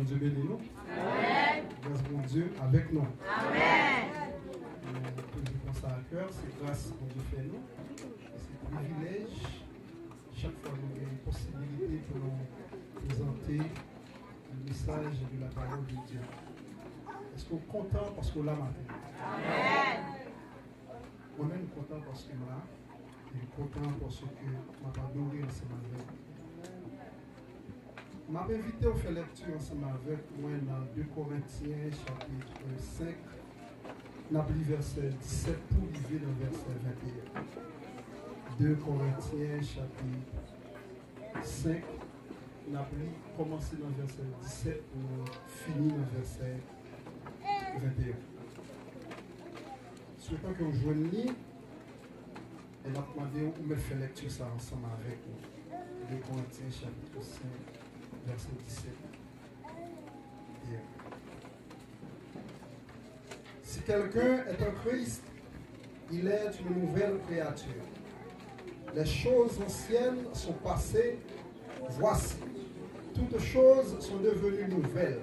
Bon Dieu bénis nous. Amen. Grâce bon Dieu avec nous. Amen. Nous prenons ça à cœur, c'est grâce bon Dieu fait nous. C'est un privilège. Chaque fois nous avons une possibilité pour nous présenter le message de la parole de Dieu. Est-ce qu'on est content parce qu'on l'a matin? Amen. Moi-même content parce que là, et content parce que m'a adoré ensemble avec. M'a invité à faire lecture ensemble avec moi dans 2 Corinthiens chapitre 5, n'a pris verset 17 pour arriver dans verset 21. 2 Corinthiens chapitre 5, n'a pris commencer dans verset 17 pour finir dans verset 21. Souhaitant que vous joigniez, elle a demandé où me faire lecture ça ensemble avec nous. 2 Corinthiens chapitre 5, verset 17. Bien. Si quelqu'un est en Christ, il est une nouvelle créature. Les choses anciennes sont passées, voici. Toutes choses sont devenues nouvelles.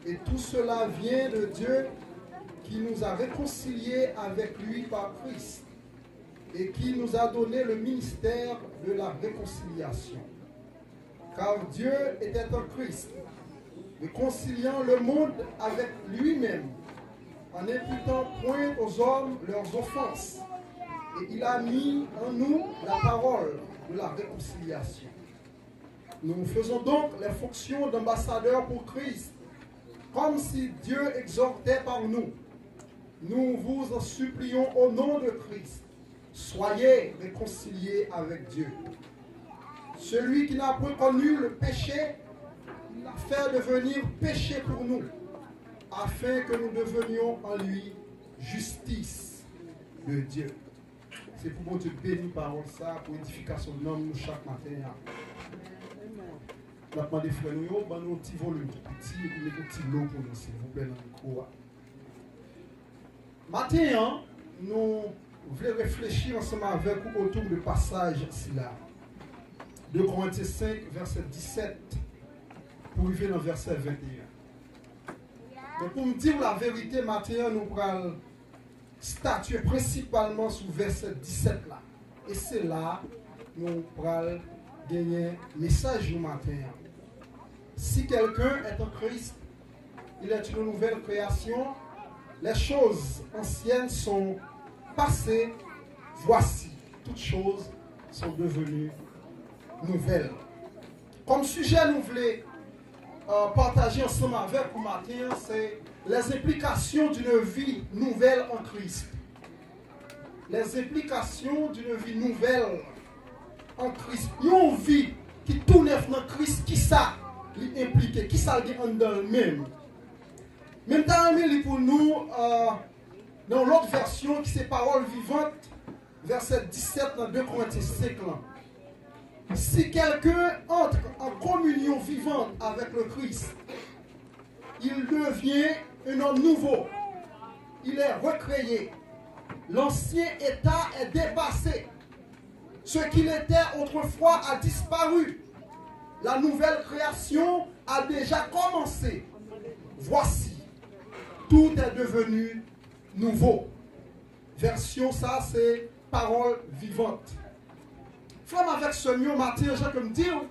Et tout cela vient de Dieu qui nous a réconciliés avec lui par Christ et qui nous a donné le ministère de la réconciliation. Car Dieu était en Christ, réconciliant le monde avec lui-même, en n'imputant point aux hommes leurs offenses. Et il a mis en nous la parole de la réconciliation. Nous faisons donc les fonctions d'ambassadeurs pour Christ, comme si Dieu exhortait par nous. Nous vous en supplions au nom de Christ. Soyez réconciliés avec Dieu. Celui qui n'a point connu le péché, l'a fait devenir péché pour nous, afin que nous devenions en lui justice de Dieu. C'est pour mon Dieu béni par ça, pour l'édification de l'homme chaque matin. On a demandé frère nous, un petit volume petit, et puis un petit lot pour nous, s'il vous plaît, dans le micro. Matin, nous voulons réfléchir ensemble avec vous autour du passage là. 2 Corinthiens 5, verset 17, pour arriver dans verset 21. Donc pour me dire la vérité, matin, nous allons statuer principalement sur verset 17 là. Et c'est là nous allons gagner un message du matin. Si quelqu'un est en Christ, il est une nouvelle création. Les choses anciennes sont passées, voici, toutes choses sont devenues nouvelles. Comme sujet, nous voulons partager ensemble avec vous matin, c'est les implications d'une vie nouvelle en Christ. Les implications d'une vie nouvelle en Christ. Une vie qui tourne dans Christ, qui ça l'implique, qui ça dit en dans le même. Même temps, pour nous, dans l'autre version qui c'est parole vivante, verset 17 dans 2 Corinthiens 5. Si quelqu'un entre en communion vivante avec le Christ, il devient un homme nouveau. Il est recréé. L'ancien état est dépassé. Ce qu'il était autrefois a disparu. La nouvelle création a déjà commencé. Voici. Tout est devenu nouveau. Version, ça, c'est parole vivante. Frère, avec ce mieux matin, je peux me dire, le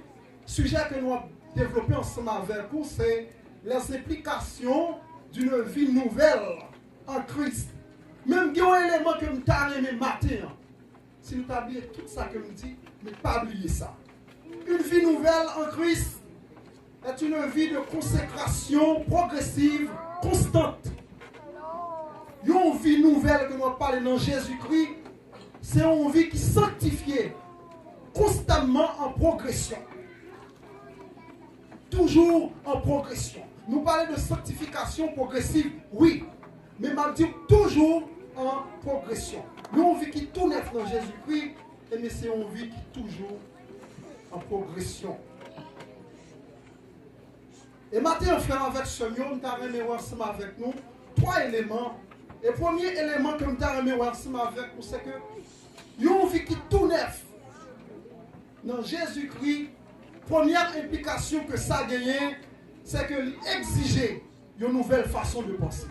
sujet que nous avons développé ensemble avec vous, c'est les implications d'une vie nouvelle en Christ. Même si un élément que nous avons aimé matin, si nous avons oublié tout ça que nous dit, mais pas oublier ça. Une vie nouvelle en Christ est une vie de consécration progressive, constante. Une vie nouvelle que nous parlons dans Jésus-Christ, c'est une vie qui est sanctifiée, constamment en progression. Toujours en progression. Nous parlons de sanctification progressive, oui, mais je dis toujours en progression. Une vie qui tourne dans Jésus-Christ, mais c'est une vie qui est toujours en progression. Et maintenant, frère, avec ce mieux, nous avons ensemble avec nous 3 éléments. Le premier élément que nous avons ensemble avec nous, c'est que une vie qui tourne dans Jésus-Christ, première implication que ça a gagné, c'est que exiger une nouvelle façon de penser.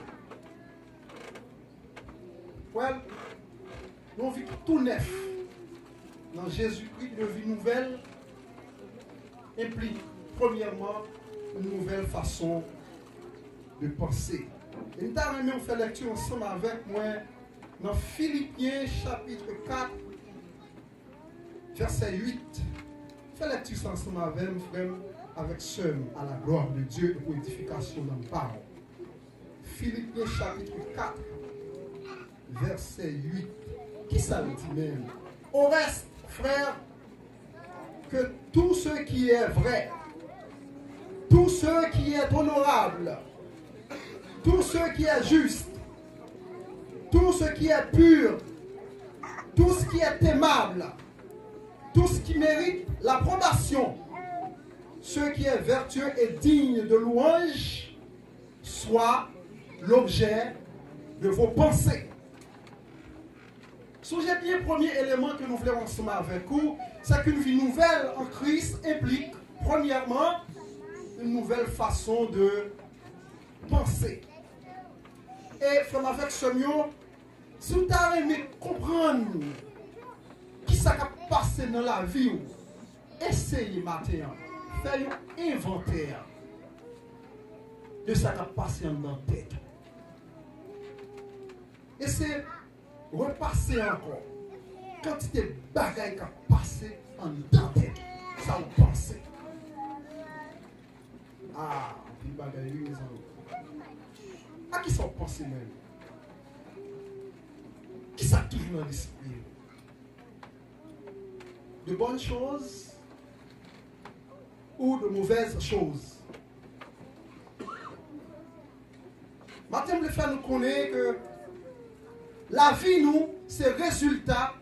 Well, nous vivons tout neuf. Dans Jésus-Christ, une vie nouvelle implique, premièrement, une nouvelle façon de penser. Et nous avons fait lecture ensemble avec moi dans Philippiens chapitre 4, verset 8. Fait lecture ensemble avec frère, avec sœur, à la gloire de Dieu et pour édification dans le parole. Philippiens chapitre 4, verset 8. Qui ça veut dire même? Au reste, frère, que tout ce qui est vrai, tout ce qui est honorable, tout ce qui est juste, tout ce qui est pur, tout ce qui est aimable, tout ce qui mérite l'approbation, ce qui est vertueux et digne de louange, soit l'objet de vos pensées. Songez bien, le premier élément que nous voulons ensemble avec vous, c'est qu'une vie nouvelle en Christ implique, premièrement, une nouvelle façon de penser. Et, frère, avec ce mieux, si vous avez aimé comprendre qui ça a passé dans la vie, essayez maintenant, faites un inventaire de ce qui a passé dans la tête. Et c'est repasser encore. Quantité de bagailles qui a passé en dedans de tête, ça vous pensez. Ah, puis bagailles, les amis. À qui ça vous pensez même? Qui ça toujours dans l'esprit? De bonnes choses ou de mauvaises choses? Maintenant, je vais faire nous connaître que la vie, nous, c'est le résultat,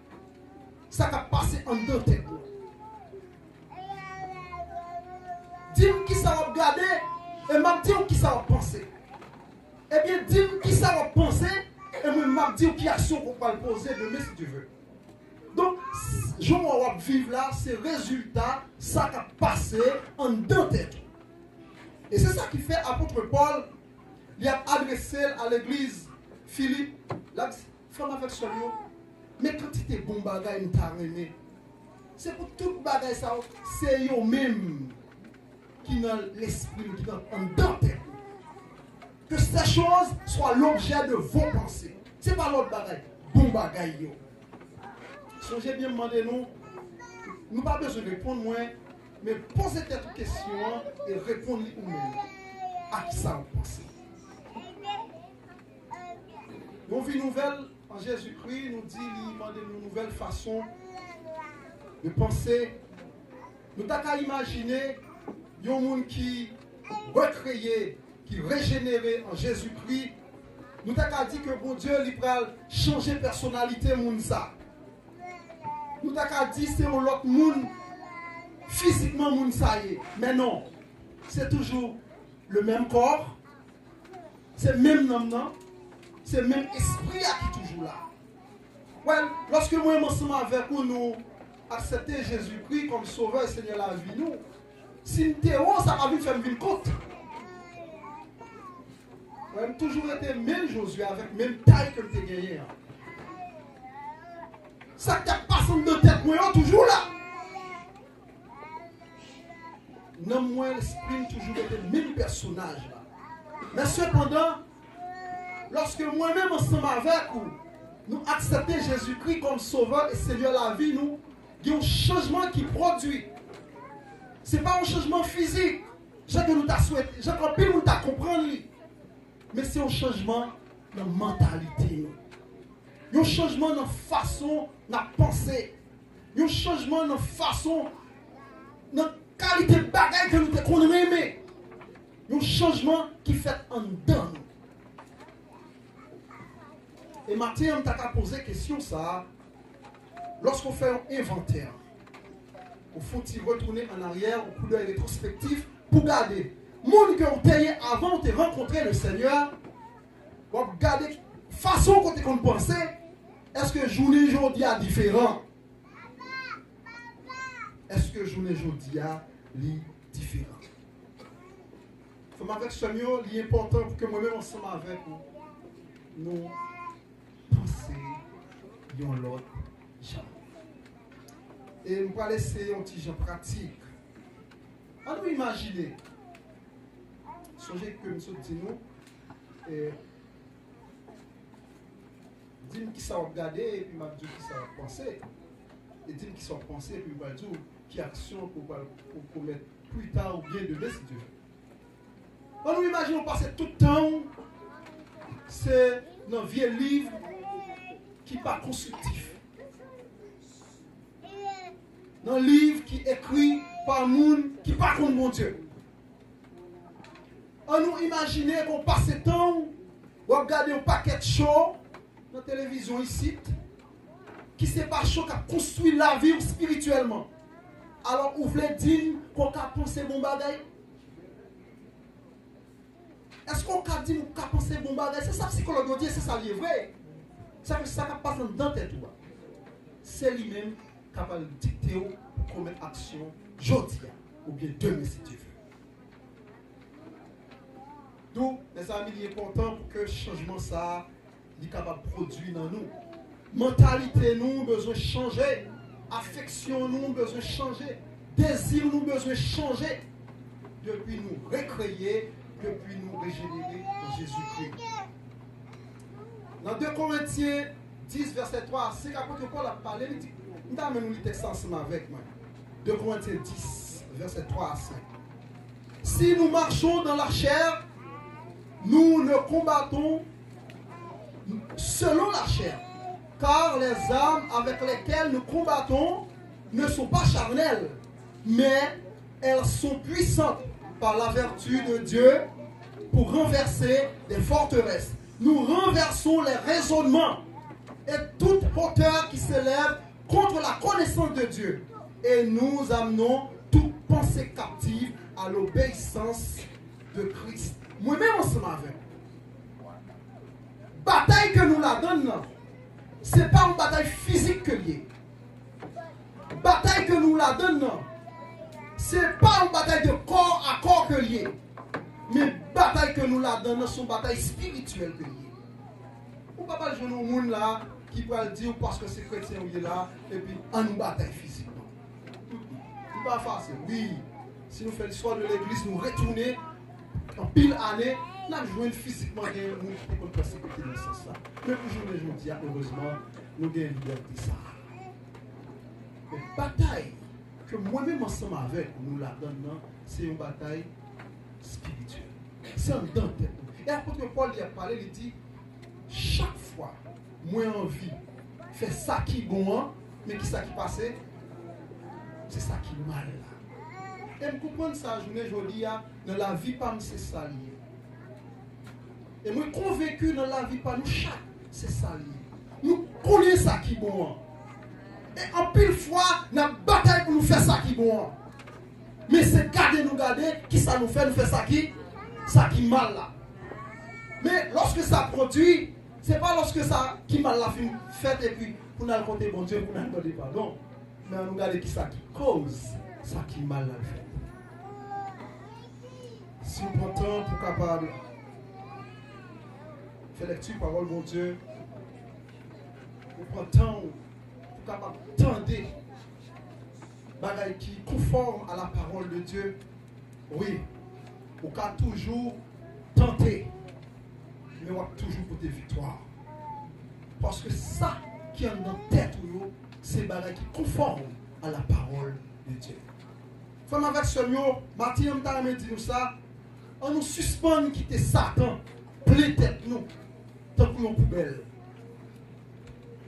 ça qui a passé en deux têtes. Dis-moi qui ça va regarder et m'a dit qui ça va penser. Eh bien, dis-moi qui ça va penser et moi m'a dit qui action qu'on va le poser demain si tu veux. Donc, je vais vivre là, c'est le résultat, ça qui a passé en deux têtes. Et c'est ça qui fait apôtre Paul, il a adressé à l'église Philippe, là, femme avec son lieu, mais quand tu es bon bagay, nous t'a aimé. C'est pour tout bagay ça, c'est eux-mêmes qui dans l'esprit, qui dans en dentelle. Que ces choses soient l'objet de vos pensées. Ce n'est pas l'autre bagay, bon bagay yo. Songez bien demander nous pas besoin de répondre moins, mais posez cette question et répondre vous-même. À qui ça vous pensez? Une vie nouvelle en Jésus-Christ nous dit, il demande une nouvelle façon de penser. Nous n'avons qu'à imaginer un monde qui recréé, qui régénéré en Jésus-Christ. Nous n'avons qu'à dire que bon Dieu, il va changer de personnalité. Nous n'avons qu'à dire que c'est un autre monde, physiquement, ça y est. Mais non, c'est toujours le même corps, c'est le même nom. C'est le même esprit qui est toujours là. Well, lorsque moi, ensemble avec vous, nous acceptons Jésus-Christ comme sauveur et Seigneur de la vie, nous, si nous sommes haut, ça va vite faire une côte. J'ai toujours été même Josué avec même taille que nous gagné. Ça qui a passé de tête, moi, toujours là. Non, moi, l'esprit toujours été le même personnage là. Mais cependant, lorsque moi-même ensemble avec vous, nous acceptons Jésus-Christ comme sauveur et Seigneur de la vie, nous, il y a un changement qui produit. Ce n'est pas un changement physique. J'ai que nous t'a souhaité, j'ai que nous t'a compris. Mais c'est un changement dans la mentalité. Il y a un changement dans la façon de penser. Il y a un changement dans la façon, dans la qualité de bagaille que nous t'avons aimé. Il y a un changement qui fait en dedans. Et maintenant, on t'a posé la question ça. Lorsqu'on fait un inventaire, il faut retourner en arrière au coup d'œil rétrospectif pour garder. Monde que vous avez avant de rencontrer le Seigneur, vous regardez la façon dont vous pensez. Est-ce que journée aujourd'hui est différent? Est-ce que journée aujourd'hui est différent? Comme avec ce mieux, il est important pour que moi-même ensemble avec vous, nous pensions à l'autre gens. Et nous allons laisser un petit gens pratique. À nous imaginer. Songez que nous disons, dis-nous qui ça va regarder et puis m'a dit qui ça va penser. Et dis-nous qui ça va penser et puis m'a dit qui action pour commettre plus tard ou bien demain si Dieu veut. On nous imagine passer tout le temps, c'est dans un vieux livre qui n'est pas constructif. Dans un livre qui est écrit par un monde qui n'est pas contre mon Dieu. On nous imagine qu'on passe le temps, on regarde un paquet de shows dans la télévision ici, qui ne sont pas show qui a construit la vie spirituellement. Alors, vous voulez dire qu'on a pensé bon bagay? Est-ce qu'on a dit qu'on a pensé bon bagay? C'est ça psychologue dit, c'est ça qui est vrai. C'est ça qui passe dans la tête. C'est lui-même qui va dicter pour commettre action aujourd'hui ou bien demain si Dieu veut. Donc, mes amis, il est important pour que le changement ça soit capable de produire dans nous. Mentalité, nous, besoin de changer. Affection, nous, besoin de changer. Désir, nous, besoin de changer. Depuis nous recréer, depuis nous régénérer en Jésus-Christ. Dans 2 Corinthiens 10, verset 3 à 5, après que Paul a parlé, il dit, nous avons le texte ensemble avec moi. 2 Corinthiens 10, verset 3 à 5. Si nous marchons dans la chair, nous ne combattons selon la chair. Car les armes avec lesquelles nous combattons ne sont pas charnelles, mais elles sont puissantes par la vertu de Dieu pour renverser des forteresses. Nous renversons les raisonnements et toute hauteur qui s'élève contre la connaissance de Dieu. Et nous amenons toute pensée captive à l'obéissance de Christ. Moi-même, on se m'avait. Bataille que nous la donnons, ce n'est pas une bataille physique que liée. Bataille que nous la donnons, ce n'est pas une bataille de corps à corps que liée. Mais bataille que nous la donnons, c'est une bataille spirituelle que liée. On ne peut pas jouer au monde là qui peut le dire parce que c'est chrétien ou il est là et puis en une bataille physiquement. C'est pas facile. Oui, si nous faisons l'histoire de l'église, nous retourner en pile année, nous avons joué physiquement et nous avons persécuté dans ce sens-là. Mais pour jouer aujourd'hui, heureusement, nous avons une liberté ça. Mais bataille que moi-même ensemble avec nous la donnons, c'est une bataille spirituelle. C'est en dedans de tête. Et après que Paul y a parlé, il dit, chaque fois, moi envie faire ça qui est bon, mais qui ça qui passe, c'est ça qui est mal là. Et je comprends ça, je dis, dans la vie, pas c'est ça lié. Et moi convaincu dans la vie, pas nous chaque, c'est ça lié. Nous connaissons ça qui est bon. Et en pile fois, nous avons bataille pour nous faire ça qui est bon. Mais c'est garder, qui ça nous fait ça qui est mal là. Mais lorsque ça produit, ce n'est pas lorsque ça qui mal la fait et puis pour nous compter bon Dieu, pour nous demander pardon. Mais nous regarder qui ça qui cause ça qui mal la fait. Si nous prenons temps pour capable faire lecture parole mon Dieu, nous prenons temps pour capable tendre bagaille qui conforme à la parole de Dieu. Oui, on peut toujours tenter, mais on va toujours pour des victoires. Parce que ça qui est dans la tête, c'est bagaille qui conforme à la parole de Dieu. Femme avec ce mot, Mathieu m'a dit ça, on nous suspend quitter Satan, plein tête nous, tant que nous poubelle.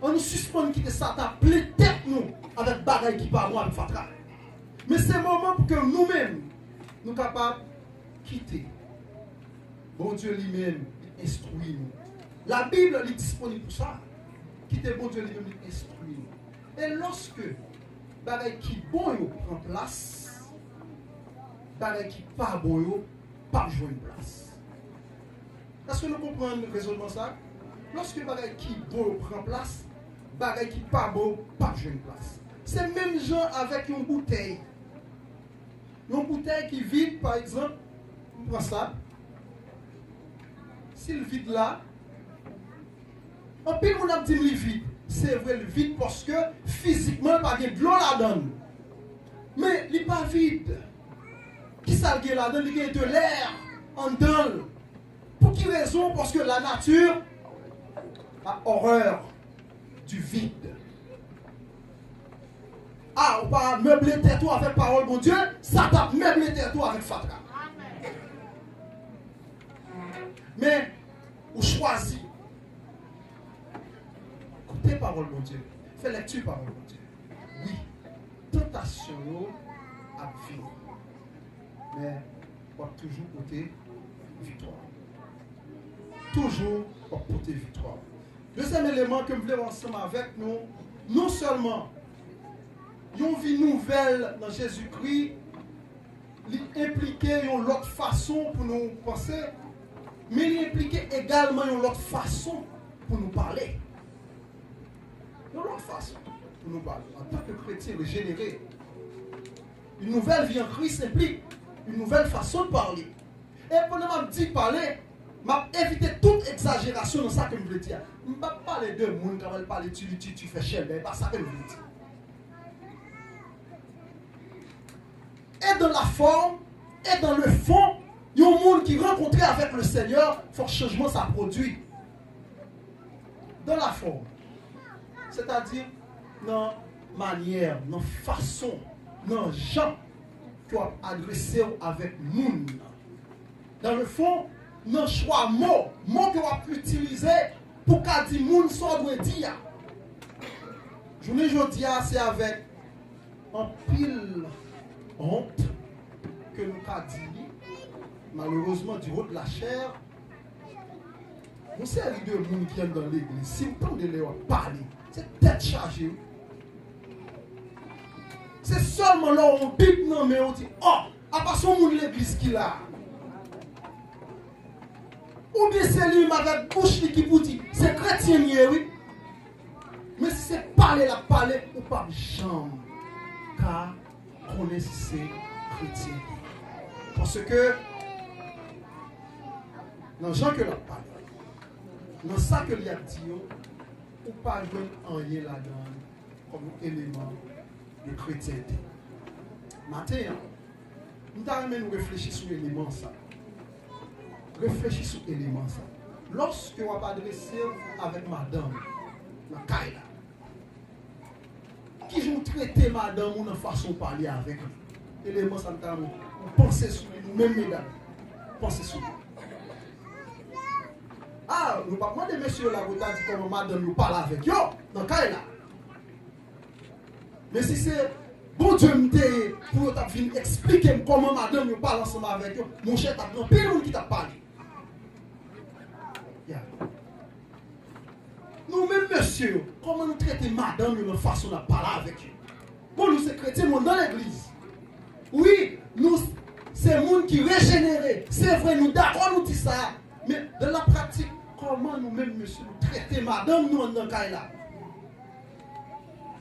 On nous suspend quitter Satan, plein tête nous, avec bagaille qui parle avec Fatra. Mais c'est le moment pour que nous-mêmes, nous sommes capables de quitter. Bon Dieu lui-même instruit nous. La Bible est disponible pour ça. Quitter bon Dieu lui-même instruit nous. Et lorsque bagaille qui bon yo prend place, bagaille qui pas bon yo pas jouer une place. Est-ce que nous comprenons le raisonnement ça? Lorsque bagaille qui bon prend place, bagaille qui pas bon pas jouer une place. C'est même gens avec une bouteille. Une bouteille qui vide, par exemple, on prend ça, si le vide là, en pile, on a dit le vide. C'est vrai, le vide parce que physiquement, il n'y a pas de l'eau là-dedans. Mais il n'est pas vide. Qui ça le là-dedans? Il y a de l'air en dedans. Pour quelle raison? Parce que la nature a horreur du vide. Ah, on va meubler tes toits avec parole de Dieu, ça t'a meublé tes toits avec fatra. Mais, on choisit. Écoutez parole de Dieu. Fais lecture parole de Dieu. Oui, tentation à vivre. Mais, on va toujours porter victoire. Toujours on va porter victoire. Deuxième élément que nous voulons ensemble avec nous, non seulement une vie nouvelle dans Jésus-Christ, impliquer une autre façon pour nous penser, mais il implique également une autre façon pour nous parler. Une autre façon pour nous parler. En tant que chrétien régénéré, une nouvelle vie en Christ implique une nouvelle façon de parler. Et pendant que je dis parler, je éviter toute exagération dans ça que je veux dire. Je ne vais pas parler de monde quand je parle tu fais cher, mais pas ça que je veux dire. Et dans la forme, et dans le fond, il y a un monde qui rencontré avec le Seigneur, il faut que le changement ça produit. Dans la forme, c'est-à-dire dans la manière, dans la façon, dans les gens qui ont adressé avec le monde. Dans le fond, dans le choix mots que vous avez utilisé pour qu'à dire monde soit doit dire. Je vous dis, c'est avec un pile honte que nous avons dit, malheureusement, du haut de la chair, une série de monde qui viennent dans l'église, si vous entendez les parler, c'est tête chargée. C'est seulement là où on bip non mais on dit, oh, à part son monde l'église qu'il a. Ou bien c'est lui avec bouche qui vous dit, c'est chrétien, oui. Mais si c'est parler la parler, ou pas jamais. Car connaissez chrétien. Parce que dans les gens que l'on parle, dans ça que l'on a dit, ou pas jouer en yé là-dedans comme élément de chrétienté. Maintenant, nous avons réfléchi sur l'élément ça. Réfléchis sur l'élément ça. Lorsque vous avez adressé avec madame, la caille, qui vous traitez madame ou une façon de parler avec elle, l'élément ça vous pensez sur lui, nous-mêmes mesdames, pensez sur lui. Ah, nous ne pouvons pas demander monsieur là, vous avez dit comment madame nous parle avec yo, dans la caille là. Mais si c'est bon Dieu me pour venir expliquer comment madame nous parle ensemble avec yo, mon cher t'as pris pile monde qui t'a parlé. Nous-mêmes, monsieur, comment nous traitons madame de façon de parler avec eux? Bon, nous, c'est chrétiens, nous, dans l'église. Oui, nous, c'est le monde qui régénéré. C'est vrai, nous, d'accord, nous disons ça. Mais dans la pratique, comment nous-mêmes, monsieur, nous traitons madame, nous, dans le cas là?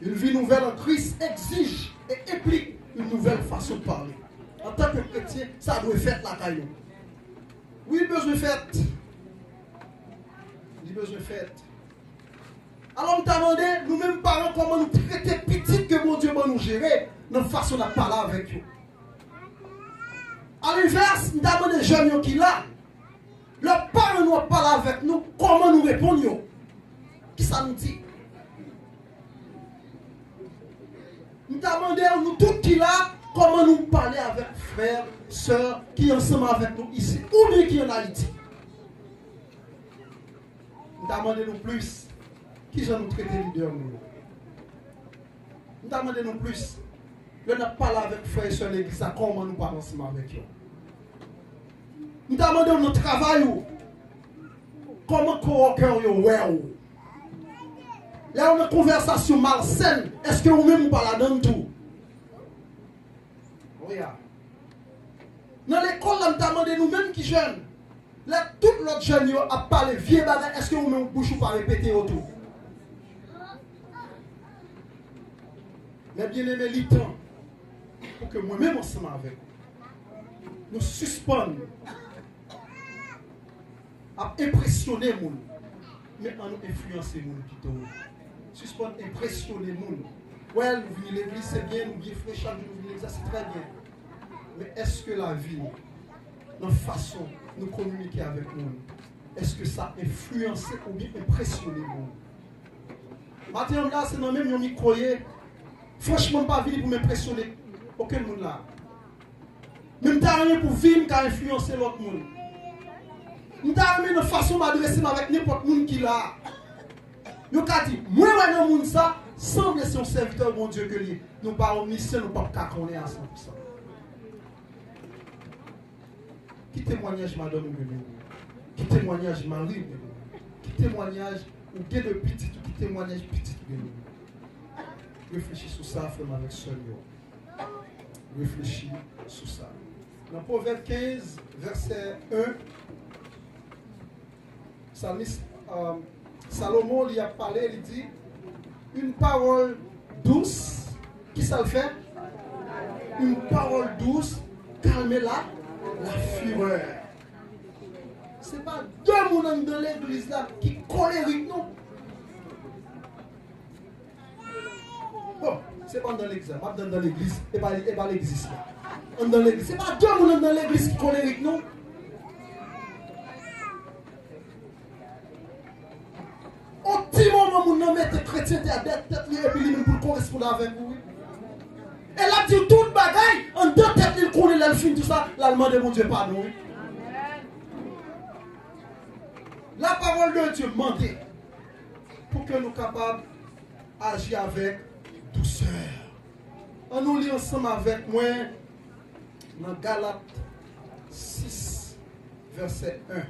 Une vie nouvelle en Christ exige et implique une nouvelle façon de parler. En tant que chrétien, ça doit faire la caillou. Oui, besoin de faire. Besoin de faire. Alors, nous t'avons demandé, nous-mêmes parents, comment nous traiter petit que mon Dieu va nous gérer, notre façon de parler avec eux. À l'inverse, nous t'avons demandé, jeunes qui là, leurs parents nous parlent avec nous, comment nous répondons. Qui ça nous dit? Nous t'avons demandé, nous tous qui là, comment nous parler avec frères, sœurs, qui sont ensemble avec nous ici, ou bien qui en Haïti. Nous demandons nous plus qui nous traiter leader nous. Nous demandons nous plus. Nous n'avons pas parlé avec frères et sœurs l'église, comment nous parlons ensemble avec eux. Nous demandons notre travail. Comment coworker yo ouais. Là on a une conversation malsaine. Est-ce que nous-mêmes nous parlons dans tout? Oui. Dans l'école, nous demandons nous-mêmes qui jeunes. Là, tout l'autre jeune a parlé vieux bagage. Est-ce que vous même bouche ou pas répéter autour? Mais bien aimé, il est temps pour que moi-même ensemble avec vous, nous suspendons à impressionner les gens. Mais on nous influencer les gens plutôt. Suspend impressionner les gens. Ouais, nous venons à l'église, c'est bien, nous bien frères chaque jour, nous venons à l'église, c'est très bien. Mais est-ce que la vie, notre façon de nous communiquer avec nous, est-ce que ça influence ou bien impressionne les gens? Maintenant, là, c'est dans même un croyez. Franchement, pas venir pour m'impressionner aucun monde là. Même t'as rien pour vivre, qu'à influencer l'autre monde. Nous t'as une façon m'adresser avec n'importe monde qui là. Nous qu'a dit, moi dans monde ça, semble ser un serviteur bon Dieu que lui. Nous pas omniscient, nous pas qu'on est à 100%. Qui témoignage madame ou qui témoignage Marie qui témoignage ou bien de petit ou qui témoignage petit ou réfléchis sur ça, frère avec seul. Réfléchis sur ça. Dans Proverbe 15, verset 1, Salomon lui a parlé, il dit une parole douce, qui ça le fait? Une parole douce, calmez-la, la fureur. Ce n'est pas deux personnes dans l'église là qui colériquent, non? Bon, c'est pas dans l'église, pas dans l'église, et pas l'église là. Dans l'église, c'est pas deux personnes dans l'église qui colériquent, non? Au petit moment où nous mettons chrétien à tête et puis lui pour correspondre avec vous. Elle a dit tout le bagaille, en deux têtes il connaît le film, tout ça, l'allemand de mon Dieu pardon. La parole de Dieu demandée pour que nous soyons capables d'agir avec douceur. On nous lit ensemble avec moi dans Galates 6, verset 1.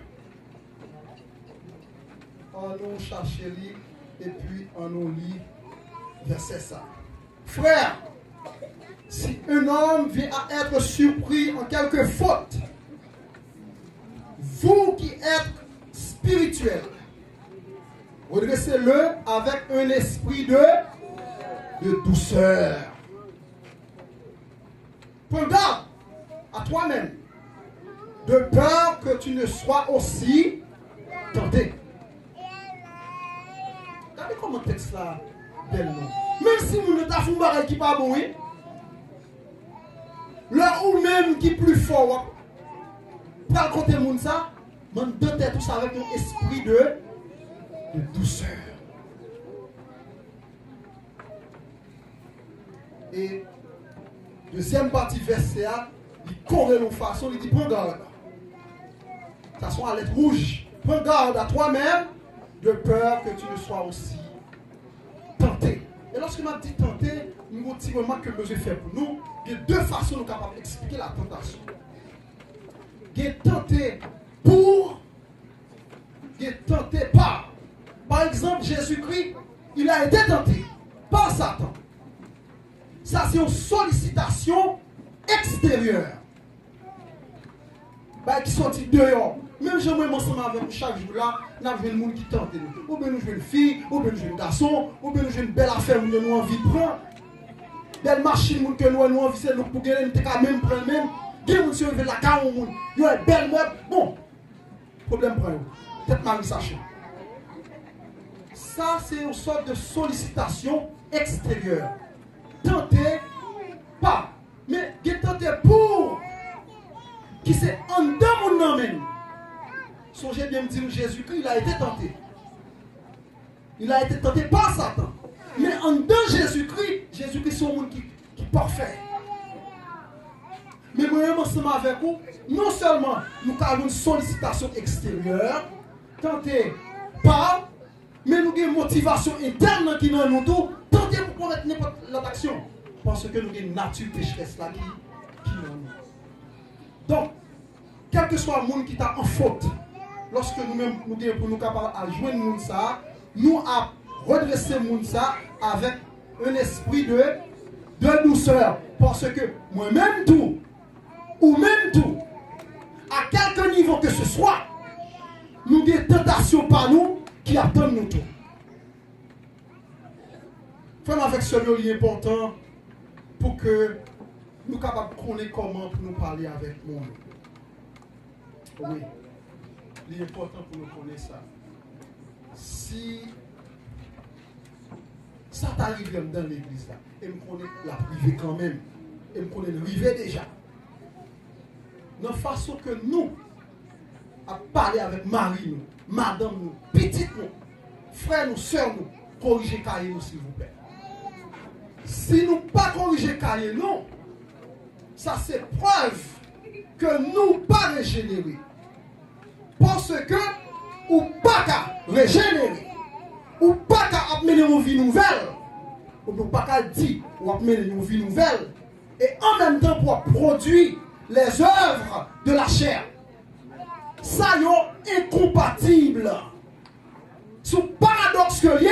On nous cherche lui et puis on nous lit verset ça. Frère, si un homme vient à être surpris en quelque faute, vous qui êtes spirituel, redressez-le avec un esprit de douceur. Prends garde à toi-même, de peur que tu ne sois aussi tenté. Regardez comment le texte là, belle. Même si vous ne t'avez pas qui pas bon, oui. Là ou même qui est plus fort, pour le côté de ça, man deux têtes tout ça avec un esprit de douceur. Et deuxième partie verset, il corrige nos façons, il dit prends garde. Ça soit à lettre rouge. Prends garde à toi-même de peur que tu ne sois aussi tenté. Et lorsque m'a dit tenté, nous avons petit moment que Dieu fait pour nous. Il y a deux façons nous capables d'expliquer la tentation. Il est tenté pour, il est tenté par. Par exemple, Jésus-Christ, il a été tenté par Satan. Ça, c'est une sollicitation extérieure. Qui sont dehors. Même si moi, ensemble avec nous chaque jour là, nous avons un monde qui tente nous. Ou bien nous jouons une fille, ou bien nous jouons un garçon, ou bien nous jouons une belle affaire où nous avons envie de prendre. Belle machine que nous avons envie de pour gagner, nous avons même prendre même. Bien nous sommes la car au monde. Nous avons une belle meuble. Bon, problème pour nous. Peut-être mal sachez. Ça, c'est une sorte de sollicitation extérieure. Tenter pas. Mais tenter pour. Qui c'est en deux mon même. Songez bien me dire Jésus-Christ, il a été tenté. Il a été tenté par Satan. Mais en deux Jésus-Christ, Jésus-Christ c'est un monde qui est parfait. Mais moi, ensemble avec vous, non seulement nous avons une sollicitation extérieure, tenté par, mais nous avons une motivation interne qui est dans nous tous, tenter pour commettre n'importe quelle action. Parce que nous avons une nature pécheresse là qui est dans nous. Donc, quel que soit le monde qui t'a en faute, lorsque nous-mêmes nous sommes pour nous capables de jouer le monde ça, nous avons redressé le monde ça avec un esprit de douceur. Parce que moi-même tout, ou même tout, à quelque niveau que ce soit, nous avons des tentations par nous qui attendent nous tout. Faisons avec ce lieu qui est important pour que nous soyons capables de connaître comment pour nous parler avec le monde. Oui. Il est important pour nous connaître ça. Si ça t'arrive dans l'église là, et me connaît la privée quand même, et me connaît le rivet déjà. De la façon que nous, à parler avec Marie, nous, madame, nous, petite, nous, frère, nous, soeur, nous, corriger cahier, nous, s'il vous plaît. Si nous pas corriger cahier, non, ça c'est preuve que nous pas régénérer. Parce que, ou pas qu'à régénérer, ou pas qu'à amener une vie nouvelle, ou pas qu'à dire, ou amener une vie nouvelle, et en même temps pour produire les œuvres de la chair. Ça est incompatible. Son paradoxe que lié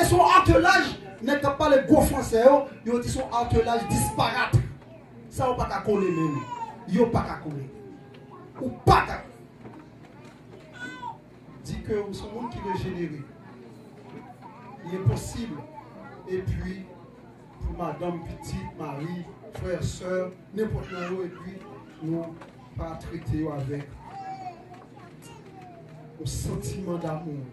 et son attelage n'est pas les gros français, ils ont dit son attelage disparate. Ça n'a pas qu'à coller même. Ils n'ont pas qu'à coller. Ou pas qu'à. Dit que c'est un monde qui est régénéré. Il est possible. Et puis, pour madame, petite, Marie, frère, soeur, n'importe où, et puis, nous pas traiter avec un sentiment d'amour.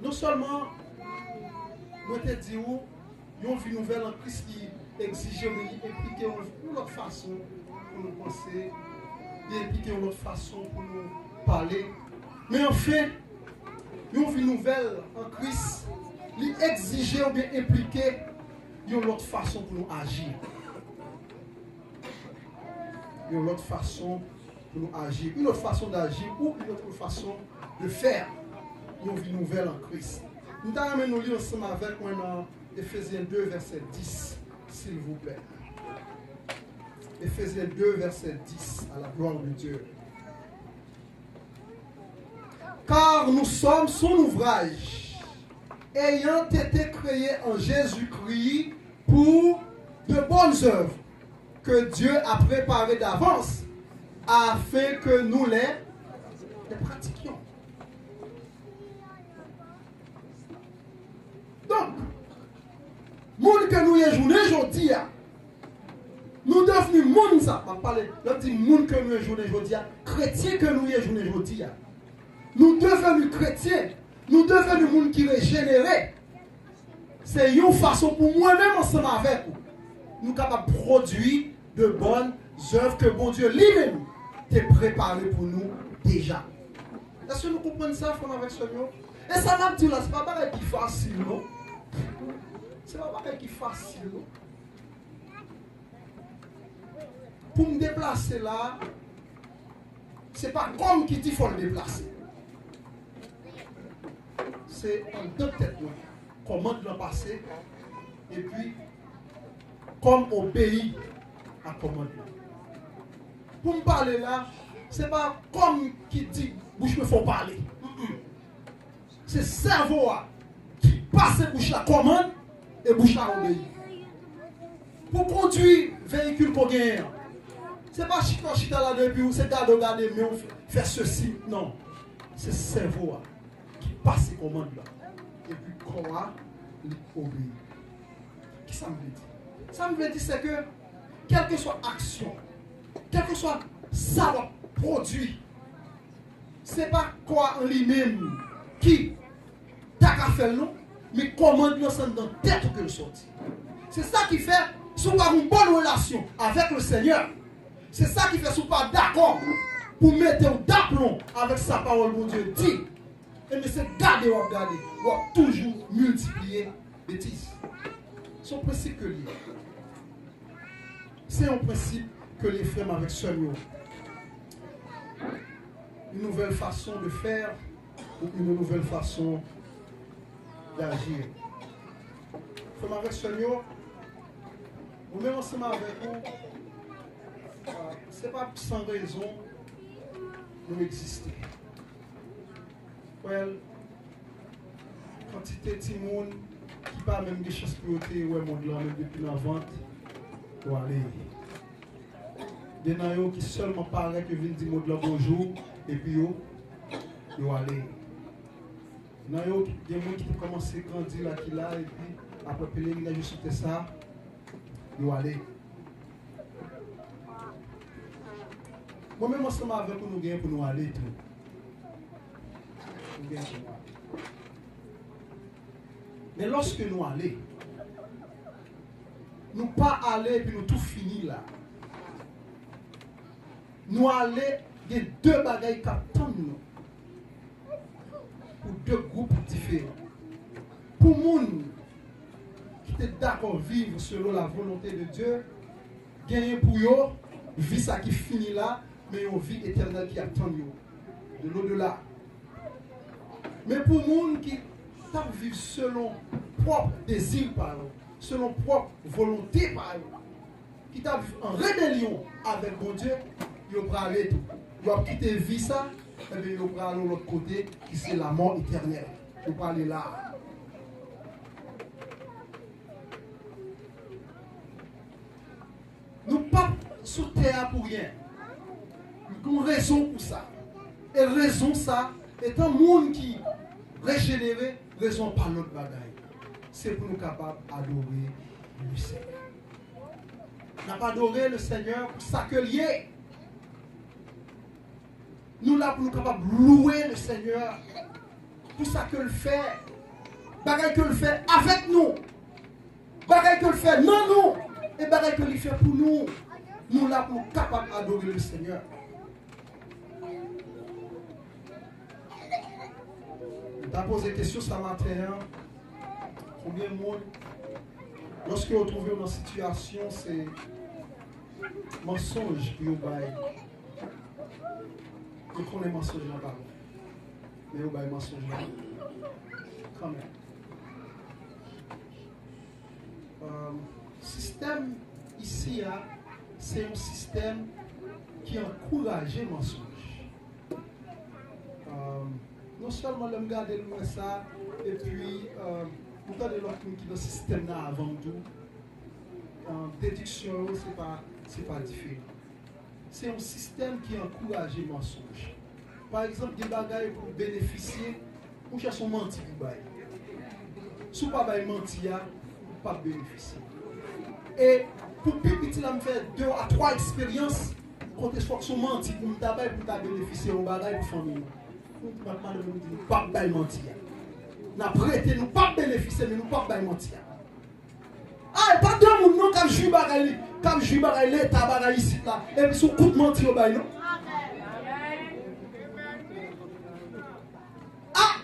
Non seulement, moi te dis où, une vie nouvelle en Christ qui exige, mais il implique une autre façon pour nous penser, il implique une autre façon pour nous parler. Mais en fait, une vie nouvelle en Christ, il exige ou bien impliquer une autre façon pour nous agir. Une autre façon pour nous agir, une autre façon d'agir ou une autre façon de faire une vie nouvelle en Christ. Nous allons nous lire ensemble avec moi dans Éphésiens 2, verset 10, s'il vous plaît. Éphésiens 2, verset 10, à la gloire de Dieu. Car nous sommes son ouvrage, ayant été créés en Jésus-Christ pour de bonnes œuvres que Dieu a préparées d'avance afin que nous les pratiquions. Donc, monde que nous y journée aujourd'hui, nous devenons monde ça. On parle de monde que nous y journée aujourd'hui, chrétien que nous y journée aujourd'hui. Nous devenons chrétiens, nous devenons monde qui régénéré. C'est une façon pour moi-même ensemble avec vous. Nous sommes capables de produire de bonnes œuvres que bon Dieu lui-même t'a préparé pour nous déjà. Est-ce que nous comprenons ça, frère, avec ce mot? Et ça m'a dit là, ce n'est pas pareil qui est facile, non? Ce n'est pas pareil qui est facile, non? Pour me déplacer là, ce n'est pas comme qui dit qu'il faut le déplacer. C'est en deux têtes, comment de le passer, et puis, comme obéir à commandement. Pour me parler là, ce n'est pas comme qui dit, bouche me faut parler. C'est le cerveau qui passe bouche la commande et bouche la obéir. Pour conduire véhicule qu'on gagne, ce n'est pas chita là depuis ou c'est garder, mais on fait ceci. Non. C'est le cerveau qui passe les commandes là. Et puis, corps obéir. Qu'est-ce que ça me veut dire? Ça me veut dire c'est que, quelle que soit action, quel que soit ça produit, ce n'est pas quoi en lui-même qui t'a qu'à faire non, mais comment l'ensemble dans la tête que le sortit. C'est ça qui fait, si on a une bonne relation avec le Seigneur, c'est ça qui fait, si on pas d'accord pour mettre un d'aplomb avec sa parole, mon Dieu dit, et mais c'est garder, on va toujours multiplier bêtises. C'est un principe que lié. C'est un principe que les frères avec seulement. Une nouvelle façon de faire ou une nouvelle façon d'agir. Frères avec seulement, ou même ensemble avec vous, ce n'est pas sans raison nous exister. Well, quantité de Timon qui pas même des chances pour ôter ouais monde là même depuis la vente pour aller. Des naïos qui seulement paraît que viennent dire monde là bonjour et puis yo aller. Naïos des gens qui ont commencé à grandir là qui là et puis après pèlerinage juste ça yo aller. Moi-même, ensemble avec nous, nous gagnons pour nous aller tout. Nous gagnons pour nous aller. Mais lorsque nous allons, nous pas aller puis nous tout fini là. Nous allons, il y a deux bagailles qui attendent nous. Pour deux groupes différents. Pour les gens qui sont d'accord vivre selon la volonté de Dieu, gagner pour eux, vie ça qui finit là, mais une vie éternelle qui attend eux, de l'au-delà. Mais pour les gens qui vivent selon propre désir par eux, selon propre volonté par eux, qui vivent en rébellion avec mon Dieu, ils vont aller tout. Ils vont quitter vie ça, et bien ils vont aller de l'autre côté, qui c'est la mort éternelle. Ils vont aller là. Nous ne sommes pas sous terre pour rien. Nous avons raison pour ça. Et raison ça, est un monde qui régénéré, raison par notre bagaille. C'est pour nous capables d'adorer le Seigneur. Nous n'avons pas adoré le Seigneur pour ça que lié. Nous là pour nous capables de louer le Seigneur pour ça que le fait. Bagaille que le fait avec nous. Bagaille que le fait non nous. Et bagaille que le fait pour nous. Nous là pour nous capables d'adorer le Seigneur. Tu as posé une question ce matin. Combien de monde, lorsque vous trouvez dans une situation, c'est mensonge pour vous bailler. Vous connaissez mensonge là-bas. Mais vous baillez mensonge là-bas. Quand même. Système ici, c'est un système qui encourage le mensonge. Non seulement l'homme garde ça, et puis vous avez l'autre qui est dans ce système là avant tout. Déduction, c'est pas différent. C'est un système qui encourage le mensonge. Par exemple, des bagailles pour bénéficier, vous cherchez un menti pour bailler. Si vous ne pouvez pas mentir, vous ne pouvez pas bénéficier. Et pour petit, là, me faire 2 à 3 expériences, quand il faut que vous menti pour me bénéficier de bagaille pour famille. Nous ne pouvons pas mentir. Nous prêté, nous ne pouvons pas bénéficier, mais nous ne pouvons pas mentir. Ah, pas de monde non comme juge bagaille, comme juge bagaille l'état bagaille ici là, et puis son coup de mentir au bail non. Ah,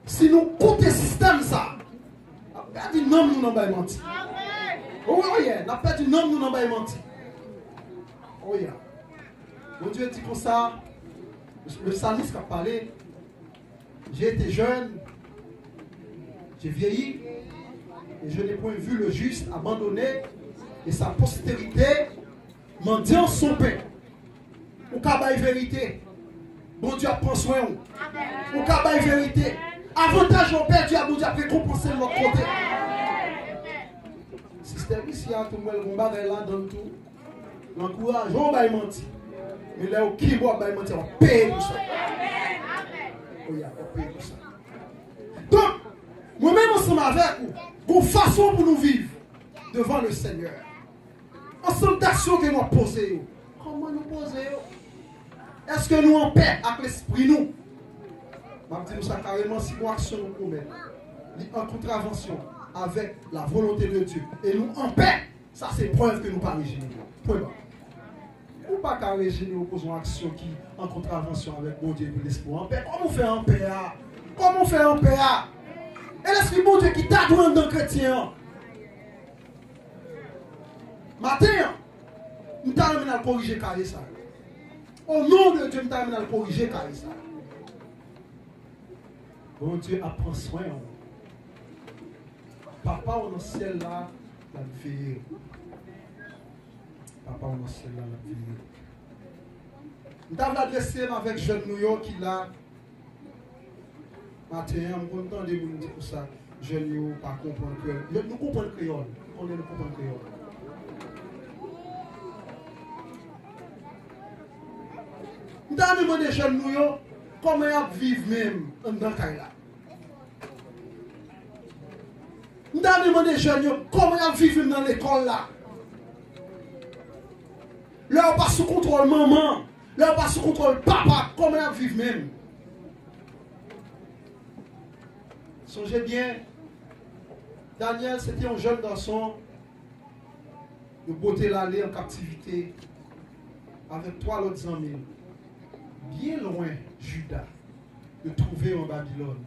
si nous coûtons le système ça, on a perdu non nous n'en bail mentir. Oh yeah, on a perdu non nous n'en bail mentir. Oh yeah. Mon Dieu dit comme ça, le psalmiste a parlé. J'ai été jeune, j'ai vieilli, et je n'ai point vu le juste abandonné, et sa postérité mendiant son pain. Ou kabaye vérité, bon Dieu prend soin. Ou kabaye vérité, avantage au père, bon Dieu a récompensé de l'autre côté. Système ici, tout le monde va là dans tout. L'encourage, on va mentir. Mais là, qui va mentir, on paye pour ça. Donc, moi-même ensemble avec vous, une façon pour nous vivre devant le Seigneur. Ensemble d'actions que nous posons. Comment nous poser? Est-ce que nous en paix avec l'esprit nous? Je vais dire ça carrément si nous action nous commettons. En contravention avec la volonté de Dieu. Et nous en paix, ça c'est preuve que nous ne pas régénérer. Point bas. Ou pas qu'à régénérer ou poser une action qui en contravention avec mon Dieu et l'esprit en paix. Comment on fait en paix? Comment on fait en paix? Et l'esprit bon Dieu qui t'a doué dans le chrétien. Matin, nous t'amène à corriger carré ça. Au nom de Dieu, nous t'amène à corriger carré ça. Bon Dieu apprend soin. Papa au ciel là, la vie. Papa au ciel là, la vie. Nous t'avons adressé avec jeune New York qui là. Matin, je suis content de vous dire pour ça. Je ne pas comprendre que. Nous comprenons le créole. On ne comprend le créole. Nous avons demandé aux jeunes comment ils vivent même dans le cas là. Nous avons demandé aux jeunes comment ils vivent dans l'école là. Leur pas sous contrôle maman. Là, pas sous contrôle, papa, comment on vit même. Songez bien, Daniel, c'était un jeune garçon de beauté l'allée en captivité avec 3 autres amis, bien loin, Juda, de trouver en Babylone.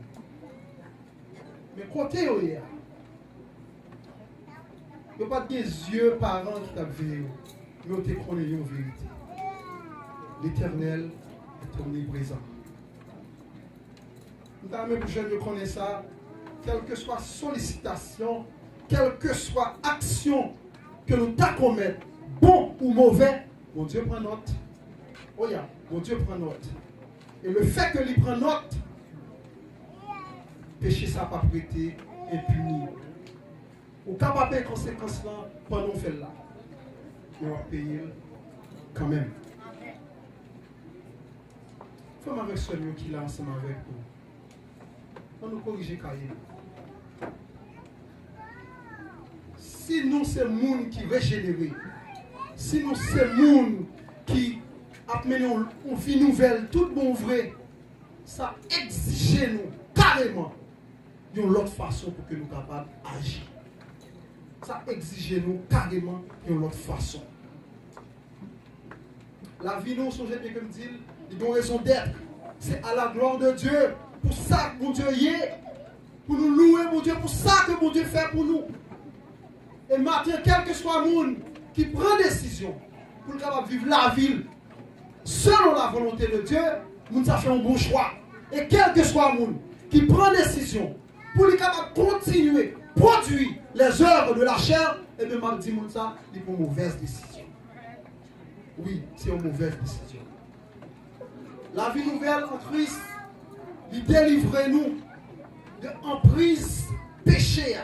Mais côté il n'y a pas des yeux parents qui t'ont vu, mais tu connais une vérité. L'Éternel est omniprésent. Nous avons besoin de connaître ça, quelle que soit sollicitation, quelle que soit action que nous commettons, bon ou mauvais, mon Dieu prend note. Oh yeah, mon Dieu prend note. Et le fait que lui prend note, péché ça pas prêté impuni. Ou capable de conséquences là pendant qu'on fait là. On va payer quand même. Femme avec celui qui est ensemble avec nous. On nous corrige Caïn. Si nous c'est monde qui régénéré, si nous c'est monde qui amène une vie nouvelle, tout bon vrai, ça exige nous carrément d'une autre façon pour que nous soyons capables d'agir. Ça exige nous carrément d'une autre façon. La vie nous, songez bien comme dit, il y a une raison d'être. C'est à la gloire de Dieu. Pour ça que mon Dieu y est. Pour nous louer mon Dieu. Pour ça que mon Dieu fait pour nous. Et maintenant, quel que soit le monde qui prend décision pour capable vivre la vie selon la volonté de Dieu, nous avons fait un bon choix. Et quel que soit le monde qui prend décision pour lui capable continuer, produire les œuvres de la chair, et bien, je dis ça, il prend une mauvaise décision. Oui, c'est une mauvaise décision. La vie nouvelle en Christ, il délivre nous de emprise péché.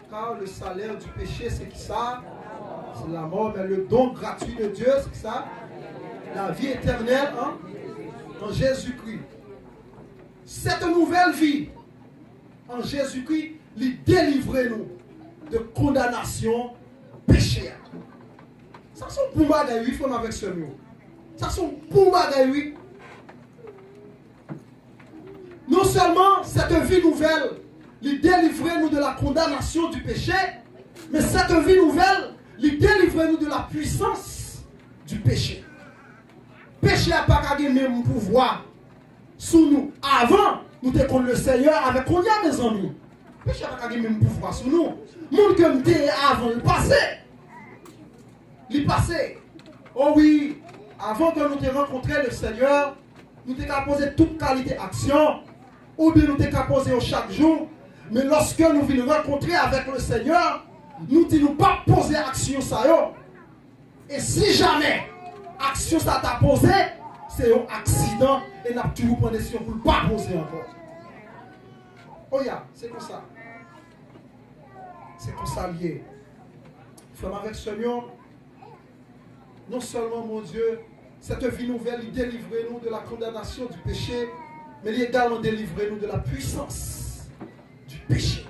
Car le salaire du péché, c'est qui ça? C'est la mort, mais le don gratuit de Dieu, c'est ça? La vie éternelle en Jésus-Christ. Cette nouvelle vie en Jésus-Christ, il délivre nous de condamnation péché. Ça sont pour bagaille, il faut avec ce mot. Ça sont pour bagaille. Non seulement cette vie nouvelle, il délivre nous de la condamnation du péché, mais cette vie nouvelle, il délivre nous de la puissance du péché. Péché n'a pas gagné même pouvoir sous nous. Avant, nous étions le Seigneur avec combien mes amis? Péché n'a pas gagné même pouvoir sous nous. Monde que nous étions avant le passé. Le passé. Oh oui, avant que nous ayons rencontré le Seigneur, nous avons posé toute qualité d'action, ou bien nous avons posé chaque jour. Mais lorsque nous venons rencontrer avec le Seigneur, nous ne disons pas poser action ça. Et si jamais action ça t'a posé, c'est un accident et nous avons toujours pris décision pour ne pas poser encore. Oh yeah, c'est comme ça. C'est comme ça lié. Frère avec le Seigneur, non seulement, mon Dieu, cette vie nouvelle, il délivre nous de la condamnation du péché, mais il également délivre nous de la puissance du péché.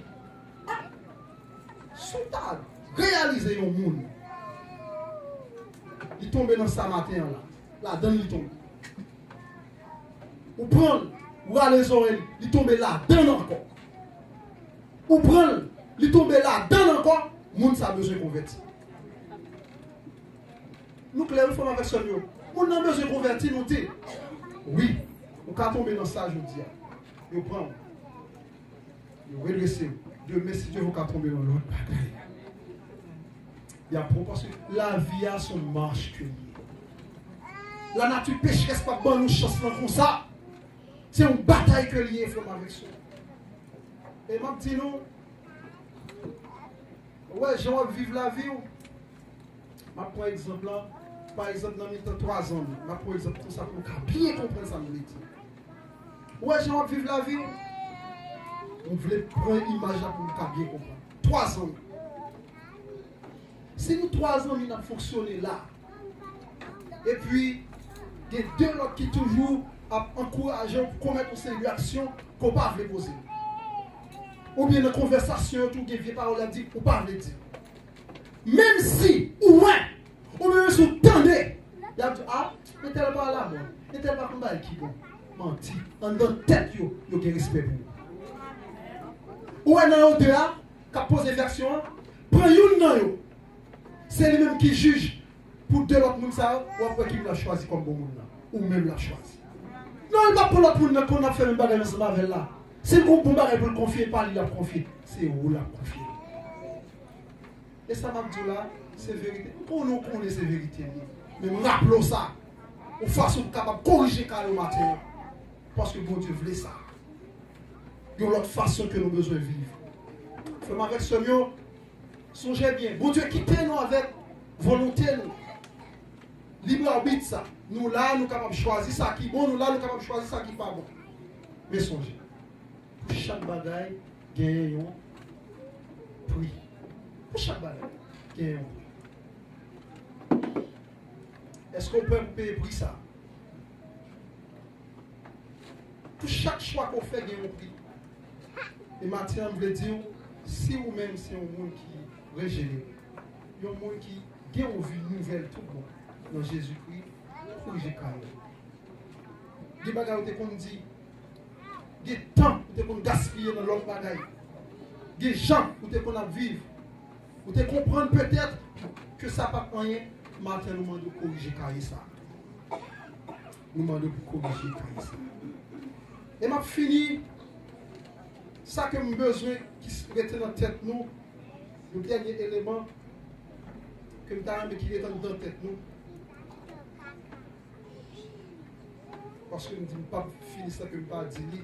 Soudain, réaliser un monde. Il tombe dans sa matin là. Là-dedans, il tombe. Ou prendre, ou à les oreilles, il tombe là-dedans encore. Ou prendre, il tombe là-dedans encore, le monde a besoin de convertir. Nous clairons il faut avec ce mot. On a besoin de convertir nous dit. Oui, on peut tomber dans ça, je dis. Vous prenez. Vous redressez. Dieu merci Dieu, vous pouvez tomber dans l'autre bataille. Il y a parce que la vie a son marche que la nature pécheresse pas bonne nous chance comme ça. C'est une bataille que lié fait avec ça. Et moi dis nous ouais, j'ai envie de vivre la vie. Par exemple là, par exemple, dans mes 3 ans, par exemple, tout ça pour bien comprendre ça, nous dit. Ouais, j'ai envie de vivre la vie. On voulait prendre une image là pour bien comprendre. 3 ans. Si nous 3 ans, nous avons fonctionné là, et puis, il y a 2 autres qui toujours encouragent pour commettre une série d'actions qu'on ne peut pas poser. Ou bien une conversation, tout qui vient par là, dit, ou pas dire. Même si, ou bien, si vous tendez, il y a dit, ah, Et tel pas là, bon. Et tel pas comme ça qui bon. Menti. En dans tête, yo qui respect pour vous. Ou un an de là, qui pose version, prend une nan yo. C'est lui-même qui juge pour deux autres personnes, ou après qui l'a choisi comme bon monde ou même l'a choisi. Non, il va pour l'autre monde qu'on a fait un bagage ensemble avec là. C'est le bon bagage pour le confier, pas lui la confier. C'est où la confier. Et ça m'a dit là, c'est vérité. Pour nous connaître ces vérités. Mais nous rappelons ça. De façon capable de corriger le matin. Parce que bon Dieu voulait ça. Il y a l'autre façon que nous avons besoin de vivre. Fais avec ce mot. Songez bien. Bon Dieu quittez nous avec volonté. Libre arbitre ça. Nous là, nous sommes capables de choisir ça qui est bon. Nous là, nous sommes capables de choisir ça qui n'est pas bon. Mais songez. Pour chaque bagaille, gagnez un prix. Pour chaque bagaille, gagnez un prix. Est-ce qu'on peut payer prix ça? Pour chaque choix qu'on fait, gagnez un prix. Et maintenant, je veux dire, si vous-même, c'est un monde qui régénère, il y a un monde qui gagne une vie nouvelle tout bon dans Jésus-Christ, pour que j'ai carré. Des bagages où on dit, des temps où on gaspille dans l'autre bagaille, des gens où on a vivre, où on comprendre peut-être que ça n'a pas rien, maintenant nous demandons de corriger carré ça. Nous demandons de corriger carré ça. Et m'a fini. Ça que nous besoin qui se mette dans la tête nous, le dernier élément que nous avons qui est dans la tête nous. Parce que nous ne disons pas finir ça que nous pas dit.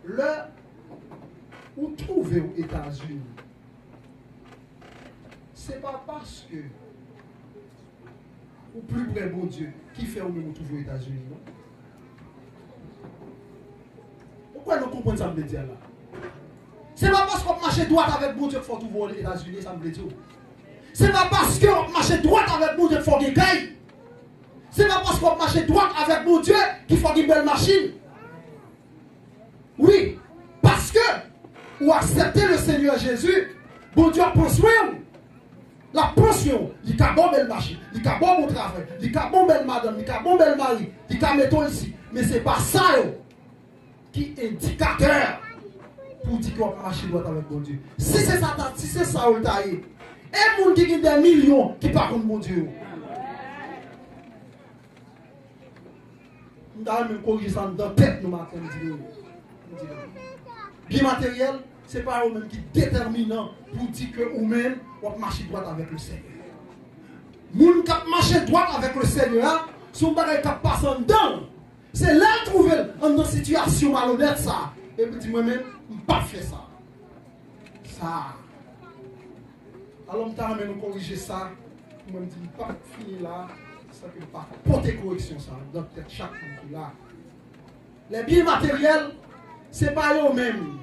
Là où trouver aux États-Unis, ce n'est pas parce que ou plus près bon Dieu qui fait où nous trouver aux États-Unis. Non? Pourquoi nous comprenons ça me dire là? C'est pas parce qu'on marche droit avec bon Dieu qu'il faut tout voir aux États-Unis, ça me dit. C'est pas parce qu'on marche droit avec bon Dieu qu'il faut des gailles. C'est pas parce qu'on marche droit avec mon Dieu qu'il faut une belle machine. Oui, parce que ou accepter le Seigneur Jésus, bon Dieu prend soin. La pension, il a bon belle machine, il a bon travail, il a bon belle madame, il a bon belle mari, il a mettons ici. Mais ce n'est pas ça qui est indicateur pour dire qu'on va marcher droit avec mon Dieu. Si c'est ça, on le taille. Et mon qui a des millions qui parlent contre mon Dieu. Nous avons même corrigé ça dans la tête, nous matin. Bien matériel, ce n'est pas eux-mêmes qui déterminant pour dire que vous-même, vous marchez droit avec le Seigneur. Moun qui marche droit avec le Seigneur, son bagage qui passe en dedans. C'est là que trouver dans une situation malhonnête ça. Et puis dis moi-même, je ne peux pas faire ça. Ça. Alors, je vais corriger ça. Je me dis, je ne peux pas finir là. Ça que je ne peux pas porter correction ça. Dans peut-être chaque monde qui est là. Les biens matériels, ce n'est pas eux-mêmes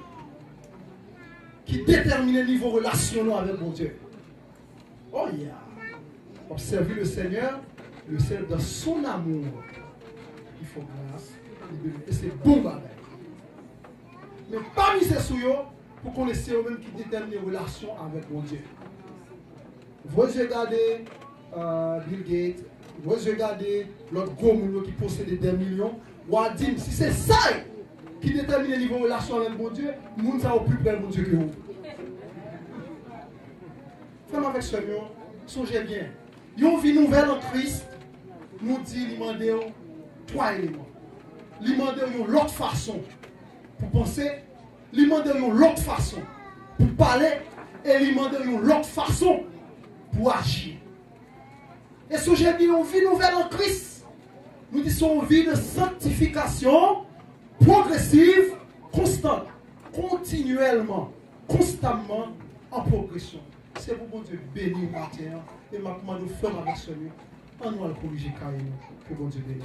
qui déterminent le niveau relationnel avec mon Dieu. Oh yeah. Observez le Seigneur dans son amour. Il faut grâce, et c'est bon bagage. Mais parmi ces souillons, pour connaître eux-mêmes qui déterminent les relations avec mon Dieu. Vous regardez Bill Gates, vous regardez l'autre gros monde qui possède des millions, ou à dire, si c'est ça qui détermine le niveau de relation avec mon Dieu, nous ne sommes plus près de mon Dieu que vous. Faites-moi avec ce mot, songez bien. Une vie nouvelle en Christ nous dit, il demande trois éléments. Il demande l'autre façon pour penser, il demande l'autre façon pour parler, et il demande l'autre façon pour agir. Et songez bien, une vie nouvelle en Christ, nous disons une vie de sanctification progressive, constante, continuellement, constamment en progression. C'est pour bon Dieu béni matin et maintenant nous faisons avec ce lieu. On va le corriger carrément. Que bon Dieu bénisse.